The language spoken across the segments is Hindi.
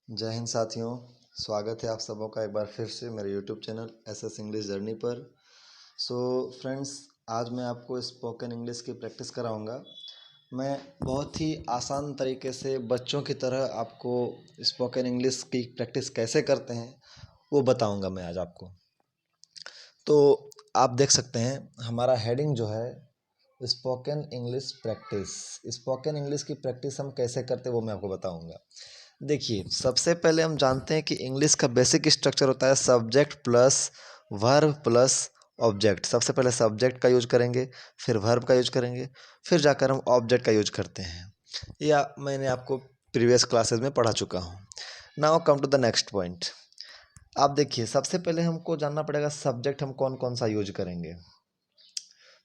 जय हिंद साथियों। स्वागत है आप सबों का एक बार फिर से मेरे YouTube channel SS English journey पर। फ्रेंड्स, आज मैं आपको स्पोकन इंग्लिश की प्रैक्टिस कराऊंगा। मैं बहुत ही आसान तरीके से बच्चों की तरह आपको स्पोकन इंग्लिश की प्रैक्टिस कैसे करते हैं वो बताऊंगा मैं आज आपको। तो आप देख सकते हैं हमारा हेडिंग जो है spoken English practice. Spoken English की प्रैक्टिस हम कैसे करते हैं वो मैं आपको बताऊंगा। देखिए, सबसे पहले हम जानते हैं कि इंग्लिश का बेसिक स्ट्रक्चर होता है subject plus verb plus object. सबसे पहले सब्जेक्ट का यूज करेंगे, फिर वर्ब का यूज करेंगे, फिर जाकर हम ऑब्जेक्ट का यूज करते हैं। या मैंने आपको प्रीवियस क्लासेस में पढ़ा चुका हूँ। Now come to the next point. आप देखिए, सबसे पहले हमको जानना पड़ेगा सब्जेक्ट हम कौन कौन सा यूज करेंगे।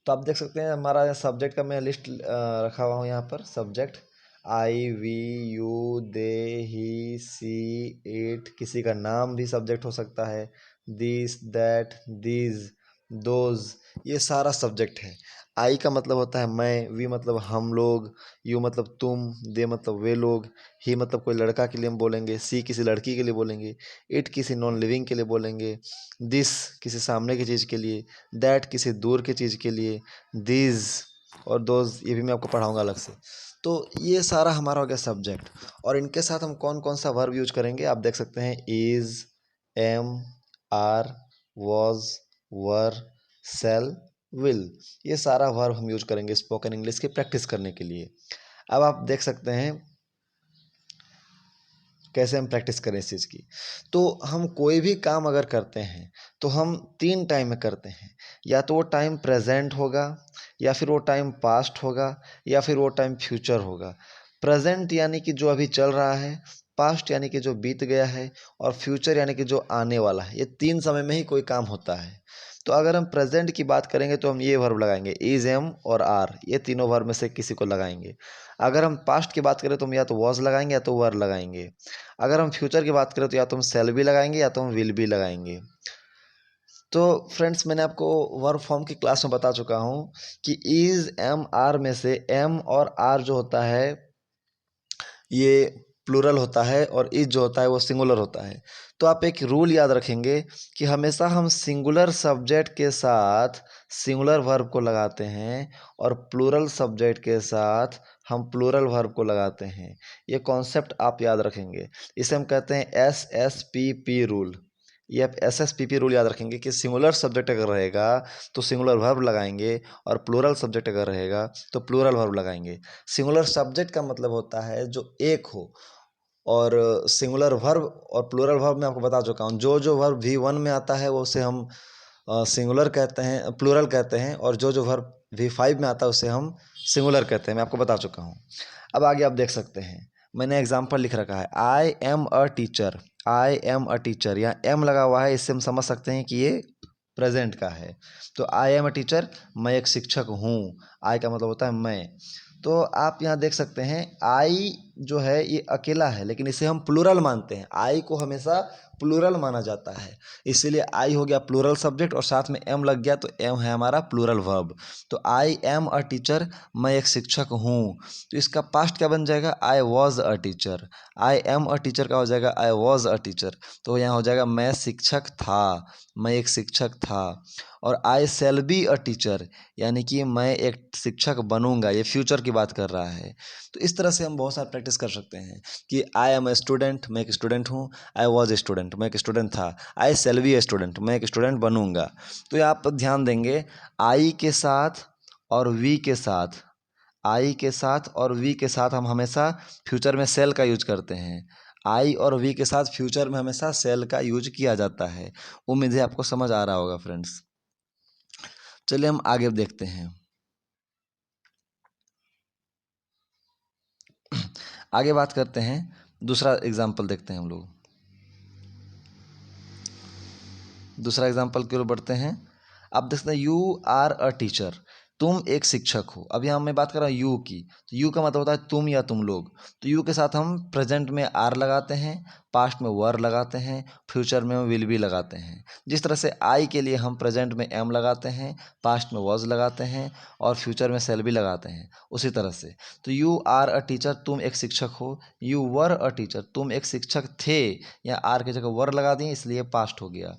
तो आप देख सकते हैं हमारा सब्जेक्ट का मैं लिस्ट रखा हुआ हूँ यहाँ पर। Subject I, we, you, they, he, she, it, किसी का नाम भी सब्जेक्ट हो सकता है। दिस, दैट, दीज, दोज, ये सारा सब्जेक्ट है। आई का मतलब होता है मैं, वी मतलब हम लोग, यू मतलब तुम, दे मतलब वे लोग, ही मतलब कोई लड़का के लिए हम बोलेंगे, सी किसी लड़की के लिए बोलेंगे, इट किसी नॉन लिविंग के लिए बोलेंगे, दिस किसी सामने की चीज़ के लिए, दैट किसी दूर की चीज़ के लिए, दीज और दोज ये भी मैं आपको पढ़ाऊंगा अलग से। तो ये सारा हमारा हो गया सब्जेक्ट। और इनके साथ हम कौन कौन सा वर्ब यूज करेंगे आप देख सकते हैं। Is, am, are, was, were, shall, will, ये सारा वर्ब हम यूज करेंगे स्पोकन इंग्लिश की प्रैक्टिस करने के लिए। अब आप देख सकते हैं कैसे हम प्रैक्टिस करें इस चीज़ की। तो हम कोई भी काम अगर करते हैं तो हम 3 टाइम में करते हैं। या तो वो टाइम प्रेजेंट होगा, या फिर वो टाइम पास्ट होगा, या फिर वो टाइम फ्यूचर होगा। प्रेजेंट यानी कि जो अभी चल रहा है, पास्ट यानी कि जो बीत गया है, और फ्यूचर यानी कि जो आने वाला है। ये 3 समय में ही कोई काम होता है। तो अगर हम प्रेजेंट की बात करेंगे तो हम ये वर्ब लगाएंगे, इज, एम और आर, ये तीनों वर्ब में से किसी को लगाएंगे। अगर हम पास्ट की बात करें तो हम या तो वॉज लगाएंगे या तो वर लगाएंगे। अगर हम फ्यूचर की बात करें तो या तो हम सेल भी लगाएंगे या तो हम विल भी लगाएंगे। तो फ्रेंड्स, मैंने आपको वर्ब फॉर्म की क्लास में बता चुका हूँ कि इज, एम, आर में से एम और आर जो होता है ये प्लूरल होता है, और इज जो होता है वो सिंगुलर होता है। तो आप एक रूल याद रखेंगे कि हमेशा हम सिंगुलर सब्जेक्ट के साथ सिंगुलर वर्ब को लगाते हैं, और प्लूरल सब्जेक्ट के साथ हम प्लूरल वर्ब को लगाते हैं। ये कॉन्सेप्ट आप याद रखेंगे। इसे हम कहते हैं SSPP रूल। ये आप SSPP रूल याद रखेंगे कि सिंगुलर सब्जेक्ट अगर रहेगा तो सिंगुलर वर्ब लगाएंगे, और प्लूरल सब्जेक्ट अगर रहेगा तो प्लूरल वर्ब लगाएंगे। सिंगुलर सब्जेक्ट का मतलब होता है जो एक हो, और सिंगुलर वर्ब और प्लूरल वर्ब मैं आपको बता चुका हूँ। जो जो वर्ब V1 में आता है वो उसे हम सिंगुलर कहते हैं, प्लूरल कहते हैं, और जो जो वर्ब V5 में आता है उसे हम सिंगुलर कहते हैं। मैं आपको बता चुका हूँ। अब आगे आप देख सकते हैं मैंने एग्जाम्पल लिख रखा है, I am a teacher. I am a teacher, यहाँ एम लगा हुआ है, इससे हम समझ सकते हैं कि ये प्रेजेंट का है। तो आई एम अ टीचर, मैं एक शिक्षक हूँ। आई का मतलब होता है मैं। तो आप यहाँ देख सकते हैं आई जो है ये अकेला है, लेकिन इसे हम प्लूरल मानते हैं। आई को हमेशा प्लूरल माना जाता है, इसीलिए आई हो गया प्लूरल सब्जेक्ट, और साथ में एम लग गया तो एम है हमारा प्लूरल वर्ब। तो आई एम अ टीचर, मैं एक शिक्षक हूँ। तो इसका पास्ट क्या बन जाएगा, I was a teacher. I am a teacher का हो जाएगा आई वॉज अ टीचर। तो यहाँ हो जाएगा मैं शिक्षक था, मैं एक शिक्षक था। और आई शैल बी अ टीचर, यानी कि मैं एक शिक्षक बनूंगा, ये फ्यूचर की बात कर रहा है। तो इस तरह से हम बहुत सारा प्रैक्टिस कर सकते हैं कि आई एम ए स्टूडेंट, मैं एक स्टूडेंट हूँ। आई वॉज ए स्टूडेंट, मैं एक स्टूडेंट था। आई शैल बी ए स्टूडेंट, मैं एक स्टूडेंट बनूंगा। तो यहाँ आप ध्यान देंगे आई के साथ और वी के साथ, आई के साथ और वी के साथ हम हमेशा फ्यूचर में सेल का यूज करते हैं। आई और वी के साथ फ्यूचर में हमेशा सेल का यूज किया जाता है। उम्मीद है आपको समझ आ रहा होगा फ्रेंड्स। चलिए हम आगे देखते हैं। आगे बात करते हैं, दूसरा एग्जाम्पल देखते हैं हम लोग। दूसरा एग्जाम्पल की ओर बढ़ते हैं। आप देखते हैं यू आर अ टीचर। तुम एक शिक्षक हो। अभी हम मैं बात कर रहा हूँ यू की, तो यू का मतलब होता है तुम या तुम लोग। तो यू के साथ हम प्रेजेंट में आर लगाते हैं, पास्ट में वर लगाते हैं, फ्यूचर में विल बी लगाते हैं। जिस तरह से आई के लिए हम प्रेजेंट में एम लगाते हैं, पास्ट में वॉज लगाते हैं और फ्यूचर में सेल भी लगाते हैं, उसी तरह से तो यू आर अ टीचर, तुम एक शिक्षक हो। यू वर अ टीचर, तुम एक शिक्षक थे, या आर की जगह वर लगा दिए इसलिए पास्ट हो गया।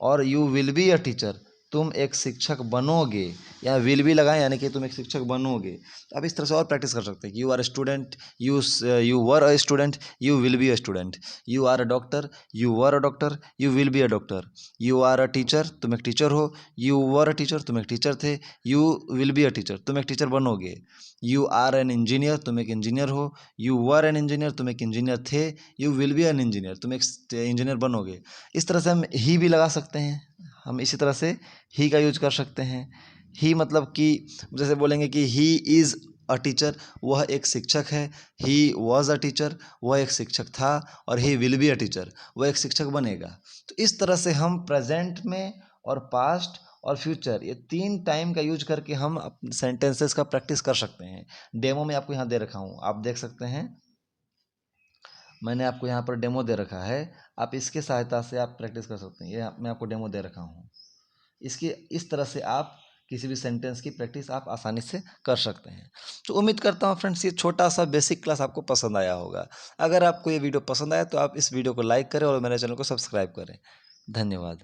और you will be a teacher, तुम एक शिक्षक बनोगे, या विल बी लगाएं यानी कि तुम एक शिक्षक बनोगे। तो अब इस तरह से और प्रैक्टिस कर सकते हैं कि you are a student, you were a student, you will be a student. You are a doctor, you were a doctor, you will be a doctor. You are a teacher, तुम एक टीचर हो। यू वर अ टीचर, तुम एक टीचर थे। You will be a teacher, तुम एक टीचर बनोगे। यू आर एन इंजीनियर, तुम एक इंजीनियर हो। यू वर एन इंजीनियर, तुम एक इंजीनियर थे। You will B an engineer, तुम एक इंजीनियर बनोगे। इस तरह से हम ही भी लगा सकते हैं। हम इसी तरह से ही का यूज कर सकते हैं। ही मतलब कि जैसे बोलेंगे कि ही इज़ अ टीचर, वह एक शिक्षक है। ही वॉज अ टीचर, वह एक शिक्षक था। और he will be a teacher, वह एक शिक्षक बनेगा। तो इस तरह से हम प्रेजेंट में और पास्ट और फ्यूचर, ये तीन टाइम का यूज करके हम सेंटेंसेस का प्रैक्टिस कर सकते हैं। डेमो में आपको यहाँ दे रखा हूँ, आप देख सकते हैं। मैंने आपको यहाँ पर डेमो दे रखा है, आप इसके सहायता से आप प्रैक्टिस कर सकते हैं। ये मैं आपको डेमो दे रखा हूँ। इसकी इस तरह से आप किसी भी सेंटेंस की प्रैक्टिस आप आसानी से कर सकते हैं। तो उम्मीद करता हूँ फ्रेंड्स, ये छोटा सा बेसिक क्लास आपको पसंद आया होगा। अगर आपको ये वीडियो पसंद आया तो आप इस वीडियो को लाइक करें और मेरे चैनल को सब्सक्राइब करें। धन्यवाद।